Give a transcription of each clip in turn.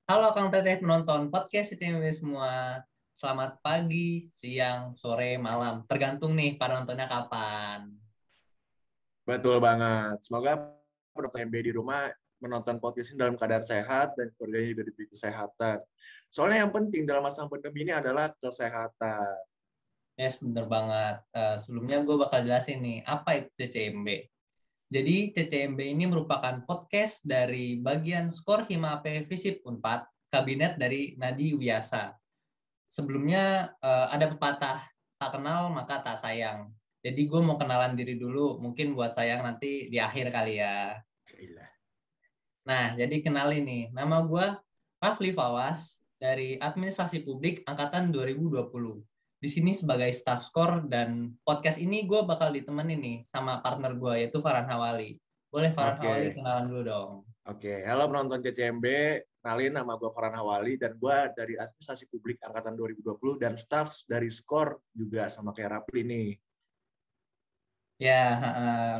Halo Kang Teteh penonton podcast CCTV semua. Selamat pagi, siang, sore, malam. Tergantung nih para nontonnya kapan. Betul banget. Semoga penonton MB di rumah menonton podcast ini dalam keadaan sehat dan keluarganya juga diberi kesehatan. Soalnya yang penting dalam masa pandemi ini adalah kesehatan. Yes, bener banget. Sebelumnya gue bakal jelasin nih, apa itu CCMB. Jadi CCMB ini merupakan podcast dari bagian skor Himape Visip Unpad, Kabinet dari Nadi Wiyasa. Sebelumnya ada pepatah, tak kenal maka tak sayang. Jadi gue mau kenalan diri dulu, mungkin buat sayang nanti di akhir kali ya. Gila. Nah, jadi kenalin nih, nama gue Rafli Fawas dari Administrasi Publik Angkatan 2020. Di sini sebagai staff skor dan podcast ini gue bakal ditemenin nih sama partner gue yaitu Farhan Hawali. Boleh Farhan Hawali Oke, kenalan dulu dong. oke. Halo penonton CCMB, kenalin nama gue Farhan Hawali dan gue dari Administrasi Publik Angkatan 2020 dan staff dari SKOR juga sama kayak Rapli nih. Ya,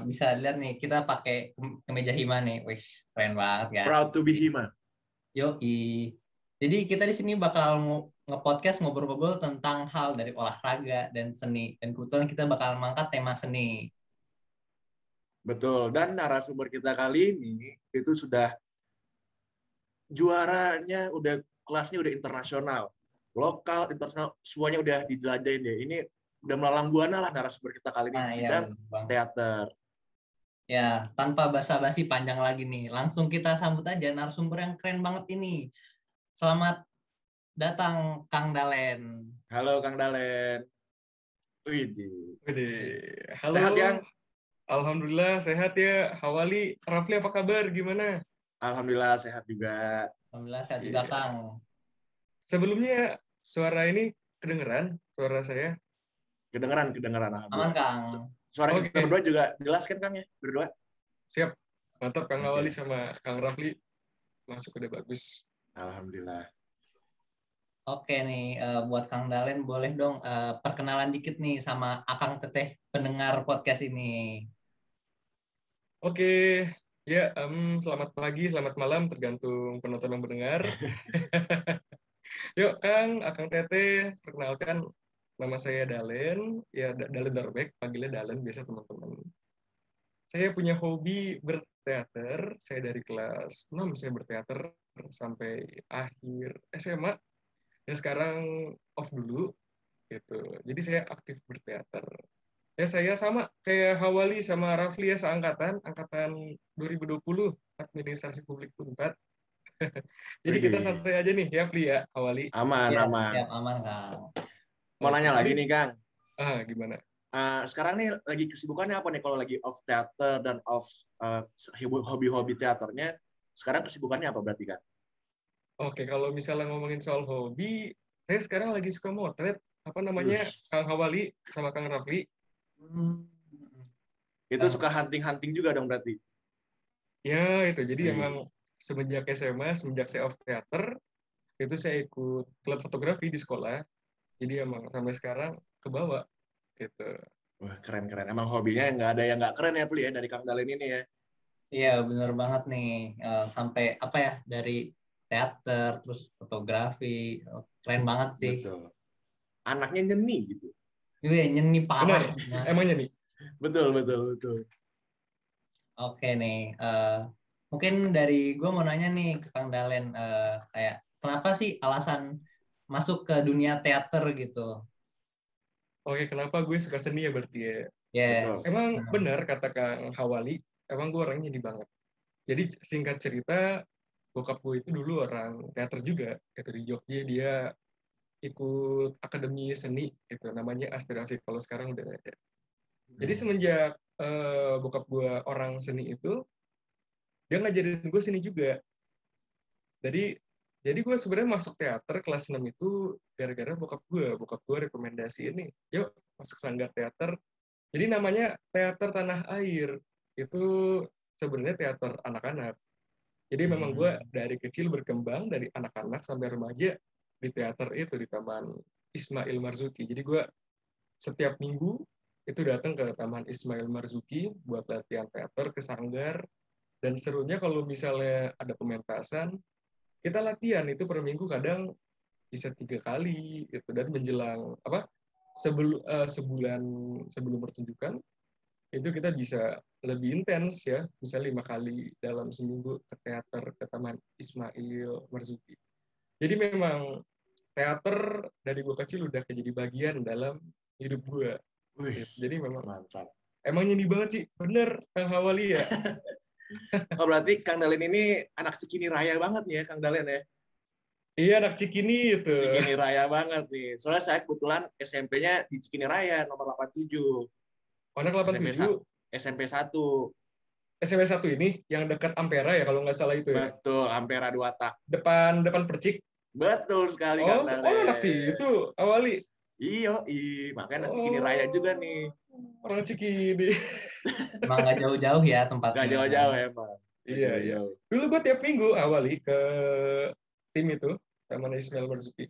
bisa lihat nih kita pakai kemeja hima nih. Wih, keren banget guys. Proud to be Hima. Yoi. Jadi kita di sini bakal nge-podcast ngobrol-ngobrol tentang hal dari olahraga dan seni. Dan kebetulan kita bakal mengangkat tema seni. Betul. Dan narasumber kita kali ini itu sudah juaranya udah kelasnya udah internasional, lokal, internasional, semuanya udah dijelajahin deh. Ini udah melalang buana lah narasumber kita kali ini Nah, di ya bidang bener bang. teater. Ya, tanpa basa-basi panjang lagi nih. Langsung kita sambut aja narasumber yang keren banget ini. Selamat datang Kang Dalen. Halo Kang Dalen. Widih. Oke, halo, Sehat yang? alhamdulillah sehat ya. Hawali, Rafli apa kabar? Gimana? Alhamdulillah sehat juga. Alhamdulillah sehat juga Iya. Kang. Sebelumnya suara ini kedengeran, suara saya. Kedengeran, kedengeran Aman Alhamdulillah. Kang. Suara kita Oke, berdua juga jelas kan Kang ya? Berdua? siap. Mantap Kang Hawali Oke. sama Kang Rafli masuk udah bagus. Alhamdulillah. Oke nih, buat Kang Dalen boleh dong perkenalan dikit nih sama Akang Teteh pendengar podcast ini. Oke, ya, selamat pagi, selamat malam, tergantung penonton yang mendengar. Yuk, Kang, Akang Tete, perkenalkan nama saya Dalen, ya Dalen Darbek, panggilnya Dalen biasa teman-teman. Saya punya hobi berteater. Saya dari kelas 6 saya berteater sampai akhir SMA. Ya sekarang off dulu gitu. Jadi saya aktif berteater. Ya saya sama kayak Hawali sama Rafli ya seangkatan, angkatan 2020 Administrasi Publik Unpad. Jadi kita Widih. santai aja nih ya Fli ya, Hawali. Aman, Ya, aman. siap aman Kang. Mau Oke, nanya lagi ini nih Kang. gimana? Sekarang nih lagi kesibukannya apa nih kalau lagi off teater dan off uh, hobi-hobi teaternya? Sekarang kesibukannya apa berarti Kang? Oke, kalau misalnya ngomongin soal hobi, saya sekarang lagi suka motret. Apa namanya? Kang Us. Hawali sama Kang Rafli. Hmm, Itu Kang. suka hunting-hunting juga dong berarti. Ya, itu. Jadi emang Wih, semenjak SMA, semenjak saya off theater, itu saya ikut klub fotografi di sekolah. Jadi emang sampai sekarang ke bawah gitu. wah keren-keren. Emang hobinya nggak ada yang nggak keren ya, Pli ya dari Kang Dalen ini ya. Iya, bener banget nih. Sampai apa ya dari teater terus fotografi. Keren banget sih. Betul. Anaknya nyeni gitu. Gue nyeni Benar, parah. Nah, emangnya nih. Betul, betul, betul. oke nih. Mungkin dari gue mau nanya nih ke Kang Dalen. Kayak kenapa sih alasan masuk ke dunia teater gitu? Oke, kenapa gue suka seni ya berarti ya? Yes. Betul. Emang benar kata Kang Hawali, emang gue orangnya di banget. Jadi singkat cerita, bokap gue itu dulu orang teater juga. Itu di Jogja dia ikut akademi seni, itu namanya Astra Afif. Kalau sekarang udah nggak ada. Jadi Hmm. semenjak bokap gue orang seni itu, dia ngajarin gue seni juga. Jadi jadi gue sebenarnya masuk teater kelas 6 itu gara-gara bokap gue rekomendasi ini, yuk masuk sanggar teater. Jadi namanya Teater Tanah Air. Itu sebenarnya teater anak-anak. Jadi memang gue Hmm. dari kecil berkembang dari anak-anak sampai remaja di teater itu di Taman Ismail Marzuki. Jadi gue setiap minggu itu datang ke Taman Ismail Marzuki buat latihan teater ke sanggar. Dan serunya kalau misalnya ada pementasan, kita latihan itu per minggu kadang bisa 3 kali gitu, dan menjelang sebulan sebelum pertunjukan itu kita bisa lebih intens ya, bisa 5 kali dalam seminggu ke teater, ke Taman Ismail Marzuki. Jadi memang teater dari gue kecil udah jadi bagian dalam hidup gue. Wih, Jadi memang mantap. emang nyeni banget sih, bener Kang Hawali ya. Oh, berarti Kang Dalen ini anak Cikini Raya banget nih ya, Kang Dalen ya. Iya, anak Cikini itu. Cikini Raya banget nih. Soalnya saya kebetulan SMP-nya di Cikini Raya, nomor 87. Anak SMP 87, SMP 1. SMP 1 ini yang dekat Ampera ya kalau nggak salah itu ya. Betul, Ampera 2 tak. Depan Percik. Betul sekali Oh, Kang anak sih Dalen. itu Hawali. Iya, makanya anak Cikini Raya Oh, juga nih. orang Cikini. Emang nggak jauh-jauh ya Gak tempatnya. jauh-jauh emang. Gak Iya, iya. jauh-jauh. Dulu gue tiap minggu Hawali ke tim itu, Taman Ismail Marzuki.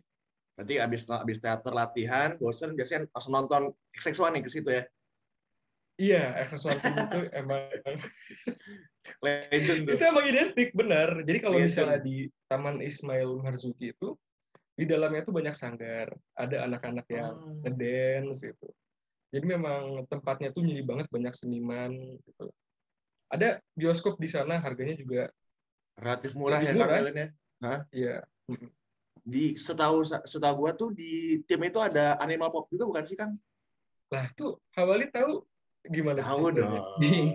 Berarti abis teater latihan, bosen biasanya langsung nonton XX1 nih ke situ ya. Iya, Access One Team itu emang Legend tuh. itu emang identik, benar. Jadi kalau misalnya Legend. di Taman Ismail Marzuki itu di dalamnya tuh banyak sanggar, ada anak-anak yang Oh, ngedance gitu. Jadi memang tempatnya tuh nyili banget, banyak seniman gitu. Ada bioskop di sana, harganya juga relatif murah lebih ya Kang murah. Dalen ya. Hah? Iya. Mm. Setahu gua tuh di tim itu ada Animal Pop juga bukan sih Kang? Lah tuh Hawali tahu gimana tuh Tahu ceritanya? dong.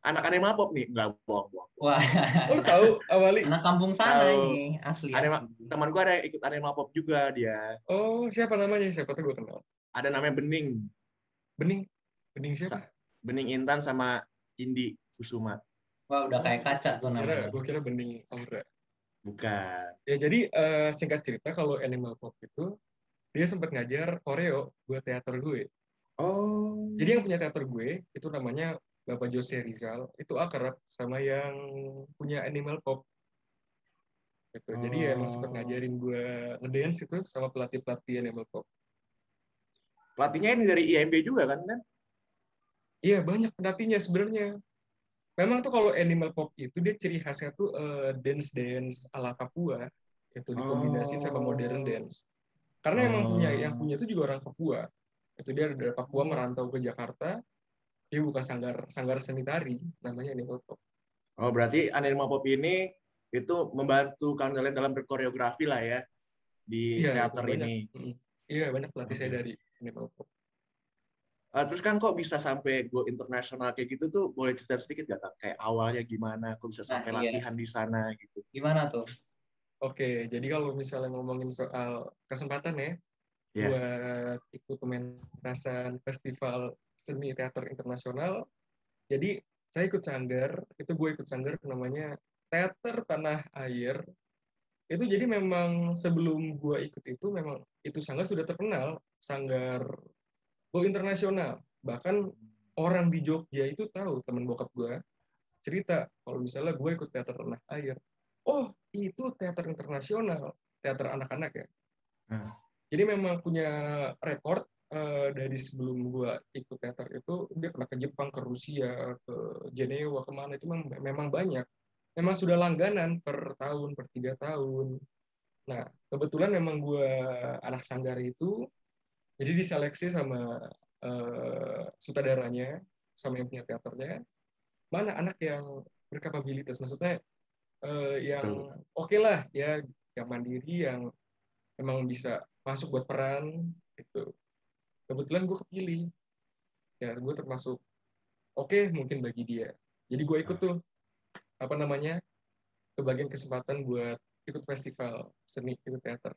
Anak Animal Pop nih, enggak bohong. Wah, Oh, lu tahu Hawali? anak kampung sana Tahu. ini asli Animal, asli. teman gua ada yang ikut Animal Pop juga dia. Oh, siapa namanya? Siapa tuh gue kenal. Ada namanya Bening. Bening. Bening siapa? Bening Intan sama Indi Kusuma. Wah, udah kayak kaca tuh namanya. Gue kira Bening Aura. Bukan. Ya jadi singkat cerita kalau Animal Pop itu dia sempat ngajar koreo buat teater gue. Oh. Jadi yang punya teater gue itu namanya Bapak Jose Rizal, itu akrab sama yang punya Animal Pop gitu. Jadi ya emang sempat Oh. ngajarin gue ngedance itu sama pelatih Animal Pop. Pelatihnya ini dari IMB juga kan? Iya, banyak pelatihnya sebenarnya. Memang tuh kalau Animal Pop itu dia ciri khasnya tuh dance ala Papua, itu dikombinasiin sama modern Oh. dance. Karena emang yang punya itu juga orang Papua. Itu dia dari Papua merantau ke Jakarta, dia buka sanggar seni tari, namanya Animal Pop. Oh, berarti Animal Pop ini itu membantu Kang Dalen dalam berkoreografi lah ya di Iya, itu teater banyak. ini. Iya, banyak pelatih saya Oke. dari Animal Pop. Terus kan kok bisa sampai go internasional kayak gitu tuh boleh cerita sedikit gak Kang? Kayak awalnya gimana, kok bisa Nah, sampai iya. latihan di sana gitu. Gimana tuh? Oke, jadi kalau misalnya ngomongin soal kesempatan ya, Ya. buat ikut pementasan festival seni teater internasional, jadi saya ikut sanggar, itu gue ikut sanggar namanya Teater Tanah Air. Itu jadi memang sebelum gue ikut itu memang itu sanggar sudah terkenal, sanggar go internasional. Bahkan orang di Jogja itu tahu, teman bokap gue cerita kalau misalnya gue ikut Teater Tanah Air. Oh, itu teater internasional, teater anak-anak ya. Nah. Jadi memang punya rekor dari sebelum gue ikut teater itu, dia pernah ke Jepang, ke Rusia, ke Jenewa, kemana itu memang banyak. Memang sudah langganan per tahun, per 3 tahun. Nah, kebetulan memang gue anak sanggar itu, jadi diseleksi sama sutradaranya, sama yang punya teaternya, mana anak yang berkapabilitas, maksudnya yang oke lah, ya, yang mandiri, yang emang bisa masuk buat peran, gitu. Kebetulan gue kepilih, ya gue termasuk oke mungkin bagi dia. Jadi gue ikut tuh, apa namanya, kebagian kesempatan buat ikut festival seni itu teater.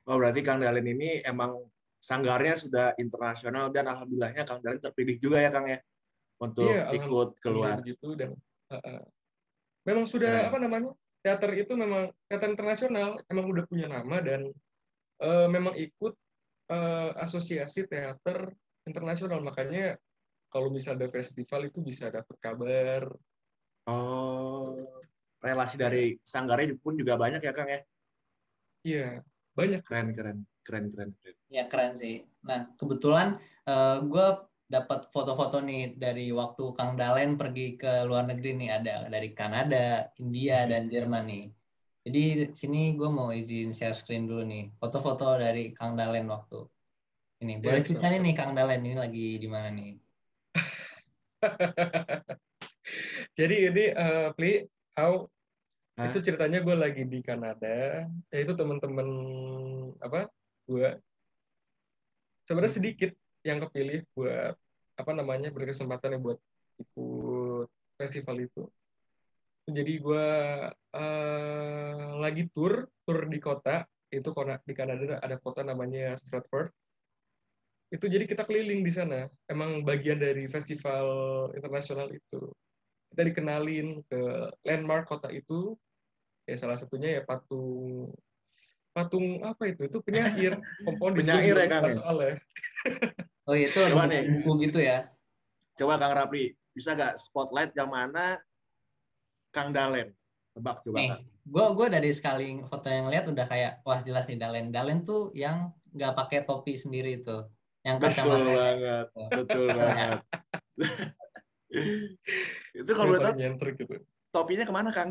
Oh, berarti Kang Dalen ini emang sanggarnya sudah internasional dan alhamdulillahnya Kang Dalen terpilih juga ya Kang ya Iya, untuk ikut alhamdulillah keluar. begitu. Dan memang sudah, apa Keren. namanya, teater itu memang teater internasional, emang udah punya nama, dan memang ikut asosiasi teater internasional, makanya kalau misalnya ada festival itu bisa dapat kabar. Oh, relasi Ya, dari sanggarnya pun juga banyak ya Kang ya. iya, banyak. Keren. Ya keren sih. Nah, kebetulan gue dapat foto-foto nih dari waktu Kang Dalen pergi ke luar negeri nih, ada dari Kanada, India, dan Jerman nih. Jadi sini gue mau izin share screen dulu nih. Foto-foto dari Kang Dalen waktu ini. Boleh Ya, ceritain nih silakan. Kang Dalen ini lagi di mana nih? Jadi ini Pli, how itu Hah? ceritanya gue lagi di Kanada, yaitu teman-teman apa gue sebenarnya Hmm. sedikit yang kepilih buat apa namanya berkesempatan ya buat ikut festival itu. Jadi gue lagi tur di kota itu di Kanada ada kota namanya Stratford. Itu jadi kita keliling di sana. Emang bagian dari festival internasional itu. Kita dikenalin ke landmark kota itu. Ya salah satunya ya patung patung apa itu? Itu penyair, komponis. Gue Penyair juga ya Kang lupa ya? soalnya. Oh itu lagi Coba baca nih, buku gitu ya? coba Kang Rapli, bisa nggak spotlight yang mana Kang Dalen? Tebak coba Nih, Kang. gue dari sekali foto yang lihat udah kayak wah jelas nih Dalen. Dalen tuh yang nggak pakai topi sendiri itu, yang Betul kacamatanya. banget, Tuh. betul Betul ya? banget. Itu kalau Yang boleh tahu paling nyentrik gitu. topinya kemana Kang?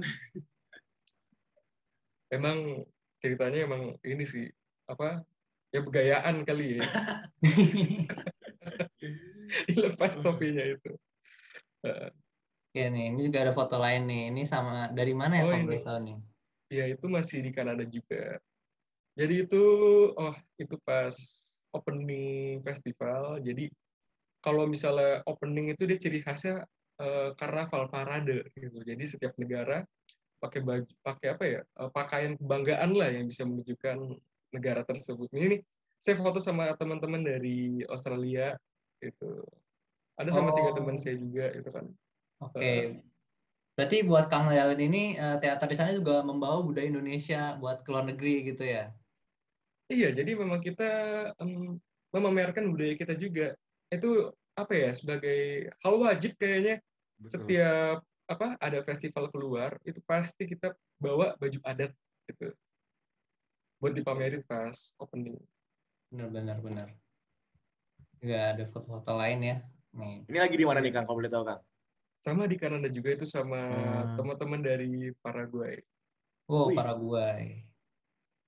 Emang ceritanya emang ini sih apa ya begayaan kali ya dilepas topinya itu. Eh, Oke nih, ini juga ada foto lain nih. Ini sama dari mana ya oh kalau boleh ini tahu nih? ya itu masih di Kanada juga. Jadi itu oh itu pas opening festival. Jadi kalau misalnya opening itu dia ciri khasnya karnaval parade gitu. Jadi setiap negara pakai baju pakai apa ya pakaian kebanggaan lah yang bisa menunjukkan negara tersebut. Ini nih saya foto sama teman-teman dari Australia itu. Ada sama 3 teman Oh, saya juga itu kan. oke. Eh, Berarti buat Kang Dalen ini teater di sana juga membawa budaya Indonesia buat ke luar negeri gitu ya? iya, jadi memang kita memamerkan budaya kita juga. Itu apa ya sebagai hal wajib kayaknya Betul. setiap apa ada festival keluar itu pasti kita bawa baju adat gitu buat dipamerin pas opening. Benar, benar, benar. Juga ada foto-foto lain ya. Nih. Ini lagi di mana nih Iya. Kang? Kalau boleh tahu Kang? Sama di Kanada juga itu sama Hmm. teman-teman dari Paraguay. Wow, Wih, Paraguay.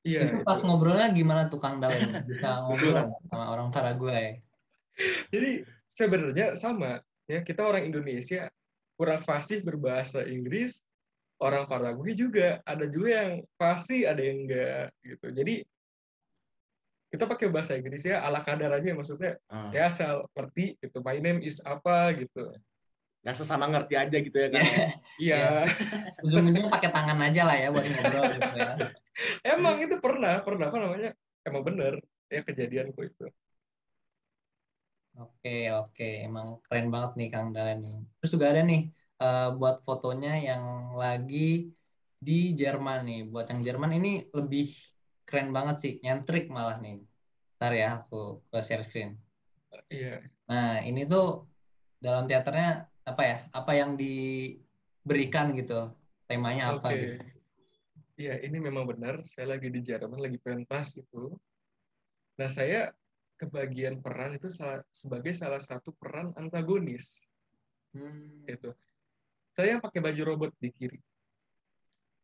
Iya Itu itu. pas ngobrolnya gimana tuh Kang Dalen? Bisa betul ngobrol Kang. nggak sama orang Paraguay? Jadi sebenarnya sama ya kita orang Indonesia kurang fasih berbahasa Inggris, orang Paraguay juga ada juga yang fasih ada yang enggak gitu. Jadi kita pakai bahasa Inggris ya ala kadar aja maksudnya Ah. ya asal ngerti gitu my name is apa gitu. Yang sesama ngerti aja gitu ya Ya, Kang ya. ya. Iya, Ujung-ujungnya pakai tangan aja lah ya buat ngobrol gitu ya. emang itu pernah apa namanya emang bener ya kejadianku itu. Oke, oke. Emang keren banget nih Kang Dalen nih. Terus juga ada nih buat fotonya yang lagi di Jerman nih. Buat yang Jerman ini lebih keren banget sih. Nyentrik malah nih. Ntar ya aku share screen. Iya, Nah, ini tuh dalam teaternya apa ya? Apa yang diberikan gitu? Temanya apa oke. gitu? Iya, ini memang benar. Saya lagi di Jerman, lagi pentas itu. Nah, saya kebagian peran itu sebagai salah satu peran antagonis. Hmm. Gitu. Saya pakai baju robot di kiri,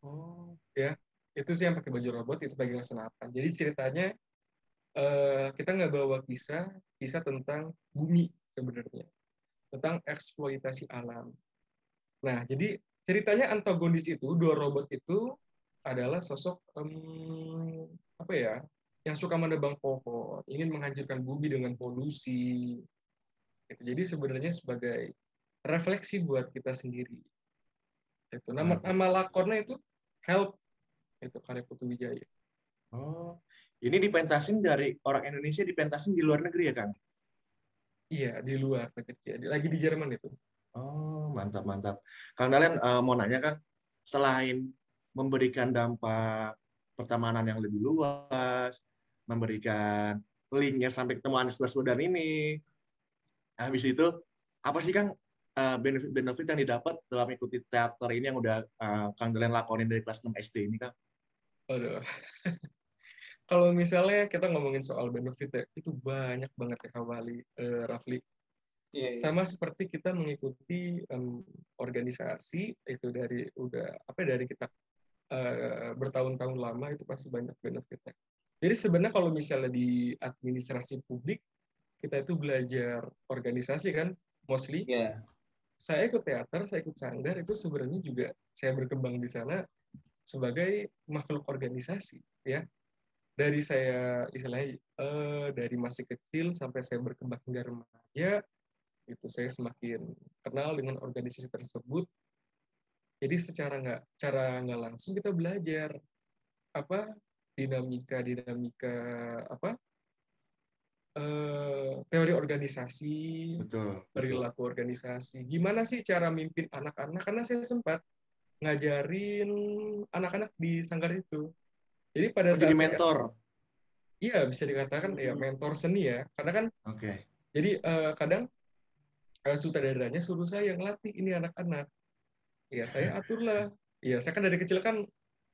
Oh, ya. Itu sih yang pakai baju robot itu bagian senapan. Jadi ceritanya kita nggak bawa kisah tentang bumi sebenarnya, tentang eksploitasi alam. Nah, jadi ceritanya antagonis itu dua robot itu adalah sosok apa ya, yang suka menebang pohon, ingin menghancurkan bumi dengan polusi. Gitu. Jadi sebenarnya sebagai refleksi buat kita sendiri. Itu nama mantap. nama lakonnya itu Help itu karya Putu Wijaya. Oh, ini dipentasin dari orang Indonesia dipentasin di luar negeri ya Kang? Iya di luar negeri, lagi di Jerman itu. Oh, mantap, mantap. Kang Dalen, mau nanya Kang, selain memberikan dampak pertemanan yang lebih luas, memberikan linknya sampai ketemu Anies Baswedan ini, habis itu apa sih Kang benefit-benefit yang didapat dalam ikuti teater ini yang udah Kang Dalen lakonin dari kelas 6 SD ini Kang? Aduh. Kalau misalnya kita ngomongin soal benefit ya, itu banyak banget ya Kak Wali, Rafli. Iya, iya. Sama seperti kita mengikuti organisasi itu dari udah apa ya, dari kita bertahun-tahun lama itu pasti banyak benefitnya. Jadi sebenarnya kalau misalnya di administrasi publik kita itu belajar organisasi kan, mostly. Iya. Saya ikut teater, saya ikut sanggar, itu sebenarnya juga saya berkembang di sana sebagai makhluk organisasi, ya. Dari saya istilahnya dari masih kecil sampai saya berkembang hingga remaja, itu saya semakin kenal dengan organisasi tersebut. Jadi secara nggak langsung kita belajar apa dinamika apa teori organisasi, Betul. perilaku organisasi. Gimana sih cara mimpin anak-anak? Karena saya sempat ngajarin anak-anak di sanggar itu. Jadi pada Oh, jadi saat saya, mentor. iya bisa dikatakan ya mentor seni ya. Karena kan, Oke. jadi kadang sutradaranya suruh saya ngelatih ini anak-anak. Ya saya aturlah. Ya saya kan dari kecil kan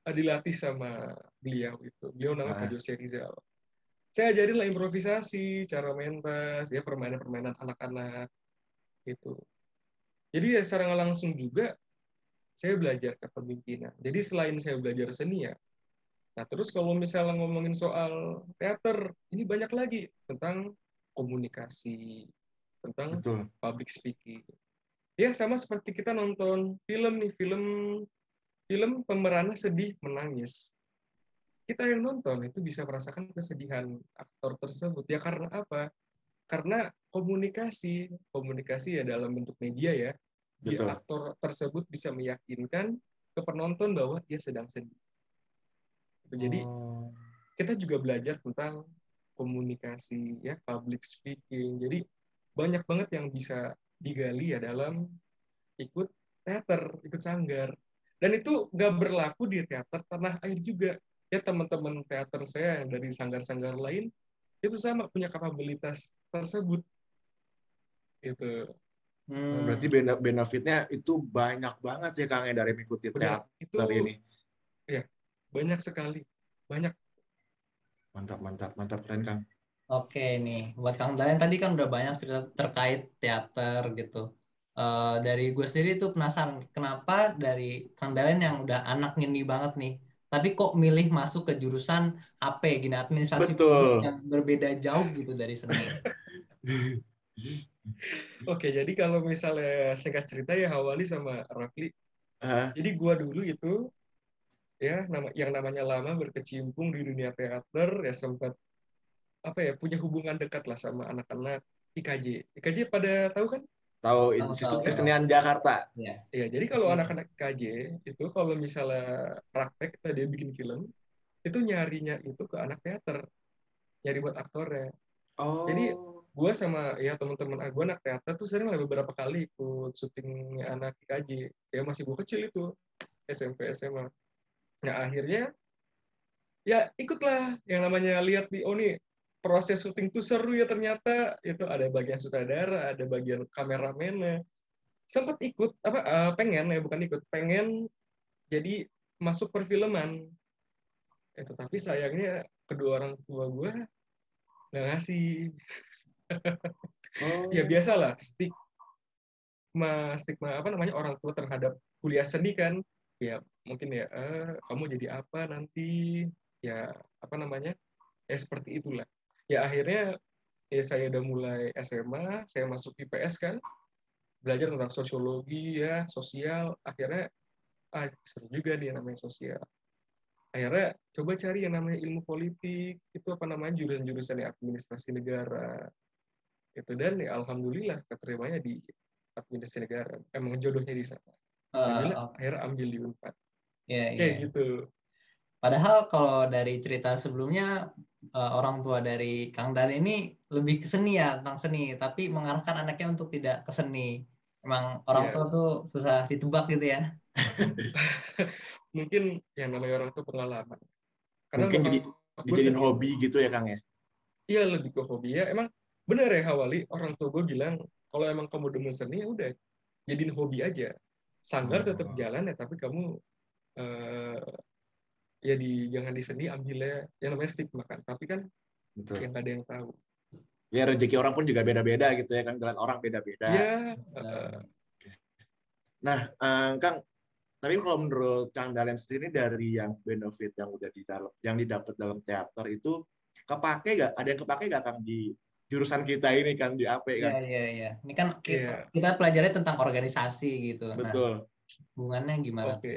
dilatih sama beliau itu. Beliau namanya Pak Ah, Jose Rizal. Saya ajarin lah improvisasi, cara mentas, ya permainan-permainan anak-anak gitu. Jadi ya secara nggak langsung juga saya belajar kepemimpinan. Jadi selain saya belajar seni ya, nah terus kalau misalnya ngomongin soal teater, ini banyak lagi tentang komunikasi, tentang betul. public speaking. Ya sama seperti kita nonton film nih, film pemerannya sedih menangis. Kita yang nonton itu bisa merasakan kesedihan aktor tersebut. Ya karena apa? Karena komunikasi ya dalam bentuk media ya, dia Betul. aktor tersebut bisa meyakinkan ke penonton bahwa dia sedang sedih. Jadi Oh, kita juga belajar tentang komunikasi ya, public speaking. Jadi banyak banget yang bisa digali ya dalam ikut teater, ikut sanggar. Dan itu nggak berlaku di teater tanah air juga. Ya teman-teman teater saya yang dari sanggar-sanggar lain itu sama punya kapabilitas tersebut. Itu berarti Hmm. benefitnya itu banyak banget ya Kang ya dari mengikuti benar. teater Itu ini. ya banyak sekali. Banyak. Mantap, mantap, mantap, keren Kang. Oke nih, buat Kang Dalen tadi kan udah banyak cerita terkait teater gitu. Dari gue sendiri tuh penasaran kenapa dari Kang Dalen yang udah anak nyeni banget nih, tapi kok milih masuk ke jurusan AP gini, administrasi publik Betul. yang berbeda jauh gitu dari seni. Oke, jadi kalau misalnya singkat cerita ya Hawali sama Rafli. Ah, Jadi gua dulu itu ya yang namanya lama berkecimpung di dunia teater ya sempat apa ya punya hubungan dekat lah sama anak-anak IKJ. IKJ pada tahu kan? tahu Tahu-tahu Institut Ya. tahu. Kesenian Jakarta. Ya. Ya, jadi kalau anak-anak IKJ itu kalau misalnya praktek tadi bikin film itu nyarinya itu ke anak teater, nyari buat aktornya. Jadi Oh, gue sama ya teman-teman gue anak teater tuh sering lah beberapa kali ikut syutingnya anak IKJ. Ya masih gue kecil itu SMP SMA. Nah akhirnya ya ikutlah yang namanya lihat di oh nih proses syuting tuh seru ya ternyata itu ada bagian sutradara, ada bagian kameramennya. Sempat ikut apa pengen ya bukan ikut pengen jadi masuk perfilman itu tapi sayangnya kedua orang tua gue nggak ngasih. Ya oh, biasalah stigma apa namanya orang tua terhadap kuliah seni kan ya mungkin ya kamu jadi apa nanti ya apa namanya ya seperti itulah ya akhirnya ya saya udah mulai SMA saya masuk IPS kan belajar tentang sosiologi ya sosial akhirnya seru juga nih namanya sosial akhirnya coba cari yang namanya ilmu politik itu apa namanya jurusan-jurusan ya administrasi negara itu dan ya alhamdulillah keterimanya di administrasi negara emang jodohnya di sana alhamdulillah Oh, akhirnya ambil di Unpad iya kayak iya. gitu. Padahal kalau dari cerita sebelumnya orang tua dari Kang Dan ini lebih ke seni ya tentang seni, tapi mengarahkan anaknya untuk tidak ke seni. Emang orang tua Ya tuh susah ditebak gitu ya. mungkin yang namanya orang tuh pengalaman karena mungkin bokap gue dijadiin seni hobi gitu ya Kang ya. iya lebih ke hobi ya emang bener ya Hawali orang tua gue bilang kalau emang kamu demen seni ya udah jadiin hobi aja sanggar tetap Oh, jalan ya tapi kamu eh, ya jangan di seni ambilnya yang namanya stigma kan tapi kan betul. yang nggak ada yang tahu Ya rezeki orang pun juga beda-beda gitu ya Kang, jalan orang beda-beda. ya Nah, Nah, Kang, Tapi kalau menurut Kang Dalen sendiri dari yang benefit yang didapat dalam teater itu kepake nggak? Ada yang kepake nggak Kang di jurusan kita ini Kang di AP Iya, Kang? iya, iya. Ini kan kita, Iya, kita pelajari tentang organisasi gitu. Nah, Betul. hubungannya gimana tuh? oke.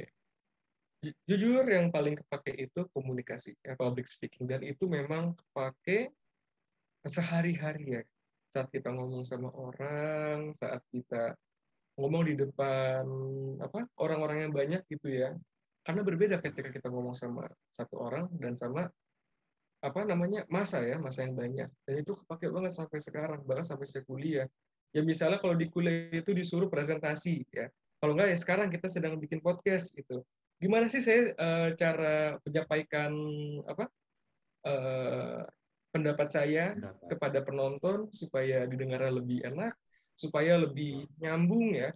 Jujur yang paling kepake itu komunikasi, ya, public speaking. Dan itu memang kepake sehari-hari ya. Saat kita ngomong sama orang, saat kita ngomong di depan orang-orang yang banyak gitu ya. Karena berbeda ketika kita ngomong sama satu orang dan sama masa yang banyak. Dan itu kepake banget sampai sekarang, bahkan sampai saya kuliah. Ya misalnya kalau di kuliah itu disuruh presentasi ya. Kalau enggak ya sekarang kita sedang bikin podcast gitu. Gimana sih saya cara menyampaikan apa eh, pendapat saya Pendapat. kepada penonton supaya didengarnya lebih enak, supaya lebih nyambung ya.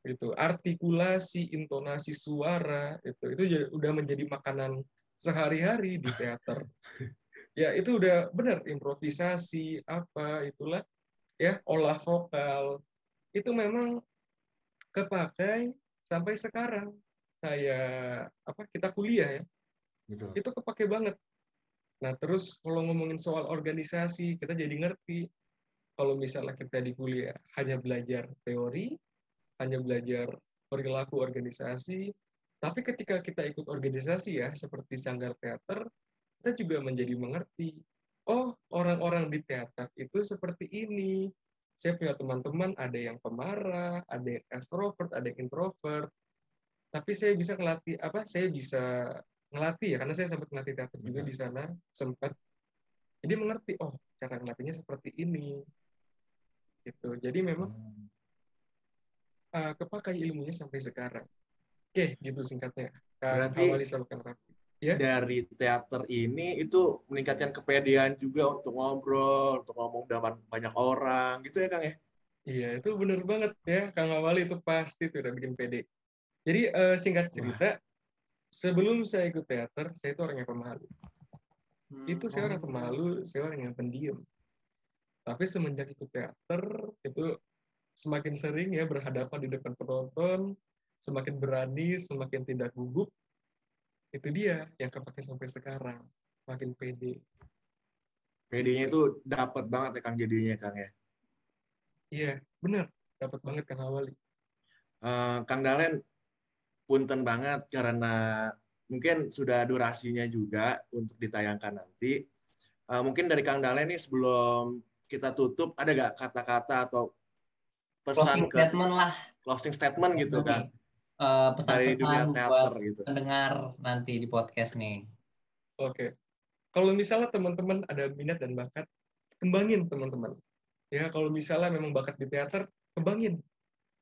Itu artikulasi, intonasi suara itu udah menjadi makanan sehari-hari di teater. Ya itu udah benar improvisasi apa itulah ya olah vokal itu memang kepakai sampai sekarang saya kita kuliah ya Betul. itu kepake banget. Nah terus kalau ngomongin soal organisasi kita jadi ngerti kalau misalnya kita di kuliah hanya belajar teori, hanya belajar perilaku organisasi, tapi ketika kita ikut organisasi ya seperti Sanggar Teater kita juga menjadi mengerti, oh orang-orang di teater itu seperti ini. Saya punya teman-teman, ada yang pemarah, ada yang extrovert, ada yang introvert. Tapi saya bisa ngelatih, saya bisa ngelatih ya, karena saya sempat ngelatih teater juga Betul. di sana, sempat. Jadi mengerti, oh cara ngelatihnya seperti ini. Gitu. Jadi memang Hmm. kepakai ilmunya sampai sekarang. Oke, gitu singkatnya. Kang Berarti Hawali sama Kang Rafi. Ya, dari teater ini itu meningkatkan kepedean juga untuk ngobrol, untuk ngomong dengan banyak orang, gitu ya Kang ya? iya itu bener banget ya, Kang Hawali itu pasti tuh udah bikin pede. Jadi singkat Wah. cerita, sebelum saya ikut teater, saya itu orang yang pemalu. Itu saya orang Oh. pemalu, saya orang yang pendiam. Tapi semenjak ikut teater, itu semakin sering ya berhadapan di depan penonton, semakin berani, semakin tidak gugup, itu dia yang kepake sampai sekarang. Makin pede. PD-nya Gitu. itu dapat banget ya Kang jadinya Kang ya. Iya, bener. Dapat banget Kang Awali. Kang Dalen, punten banget karena mungkin sudah durasinya juga untuk ditayangkan nanti. Mungkin dari Kang Dalen nih sebelum kita tutup, ada nggak kata-kata atau Closing pesan ke statement lah closing statement gitu nih. Kang dari Pesan-pesan dunia buat teater gitu? pendengar nanti di podcast nih. Oke. Kalau misalnya teman-teman ada minat dan bakat, kembangin teman-teman. Ya, kalau misalnya memang bakat di teater, kembangin.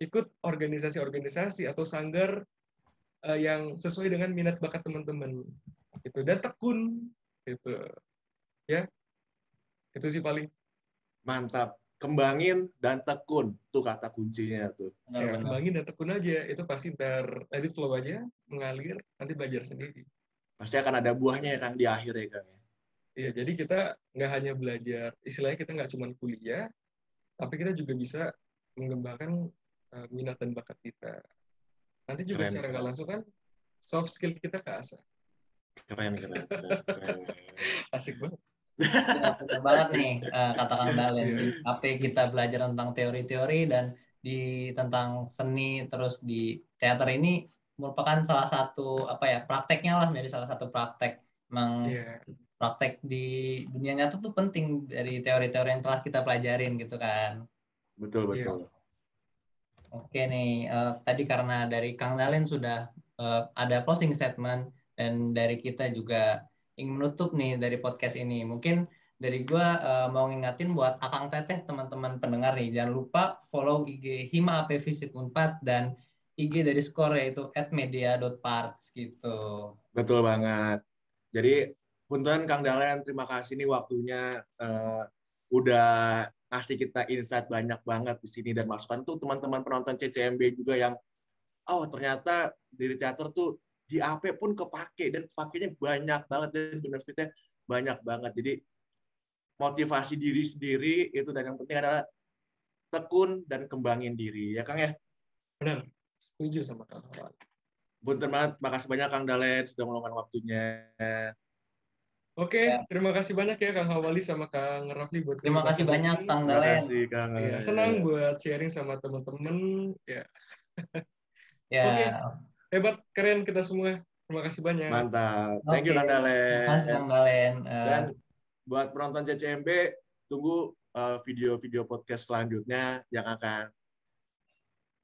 Ikut organisasi-organisasi atau sanggar yang sesuai dengan minat bakat teman-teman. Gitu. Dan tekun. Gitu. Ya, itu sih paling. Mantap. Kembangin dan tekun. Tuh kata kuncinya tuh. Ya, Benar-benar. kembangin dan tekun aja. Itu pasti ntar edit flow aja, mengalir, nanti belajar sendiri. Pasti akan ada buahnya ya Kang di akhir ya Kang ya. Ya, jadi kita nggak hanya belajar, istilahnya kita nggak cuma kuliah, tapi kita juga bisa mengembangkan minat dan bakat kita. Nanti juga Keren, secara nggak keren. langsung kan soft skill kita keasah. Keren, keren, keren, keren. Asik banget. Ya, benar banget nih kata Kang Dalen. Iya, Di AP kita belajar tentang teori-teori dan di tentang seni terus di teater ini merupakan salah satu apa ya prakteknya lah menjadi salah satu praktek. Memang iya, praktek di dunia nyata tuh penting dari teori-teori yang telah kita pelajarin gitu kan. Betul, iya. betul. Oke nih, tadi karena dari Kang Dalen sudah ada closing statement dan dari kita juga ingin menutup nih dari podcast ini. Mungkin dari gua mau ngingatin buat Akang Teteh teman-teman pendengar nih, jangan lupa follow IG Hima AP Visip Unpad dan IG dari Skor yaitu @media.parts gitu. Betul banget. Jadi, punten Kang Dalen, terima kasih nih waktunya udah kasih kita insight banyak banget di sini dan masukan tuh teman-teman penonton CCMB juga yang oh ternyata dari teater tuh di AP pun kepake dan pakainya banyak banget dan benefitnya banyak banget. Jadi motivasi diri sendiri itu dan yang penting adalah tekun dan kembangin diri ya Kang ya. Benar. Setuju sama Kang Awan. Punten banget, makasih banyak Kang Dalen sudah meluangkan waktunya. Oke, Ya. terima kasih banyak ya Kang Hawali sama Kang Rafli buat Terima kasih kesempatan banyak ini. Kang Terima Dalen. kasih Kang. Ya, senang buat sharing sama teman-teman. Ya, oke, Ya, hebat, keren kita semua. Terima kasih banyak. Mantap. Thank you oke. Kang Terima kasih Dalen. Kang Dalen. Dan buat penonton CCMB, tunggu video-video podcast selanjutnya yang akan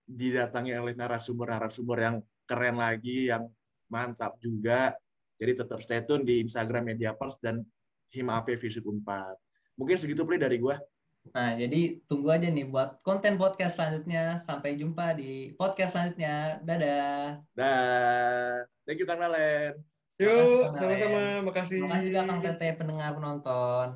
didatangi oleh narasumber-narasumber yang keren lagi, yang mantap juga. Jadi tetap stay tune di Instagram Mediapers dan Hima AP Visip 4. Mungkin segitu Pri dari gua. Nah, jadi tunggu aja nih buat konten podcast selanjutnya. Sampai jumpa di podcast selanjutnya. Dadah. Dah. Thank you Kang Dalen. Terima kasih Yuk, Kang Dalen. sama-sama. Makasih. Terima kasih juga Kang Tete pendengar penonton.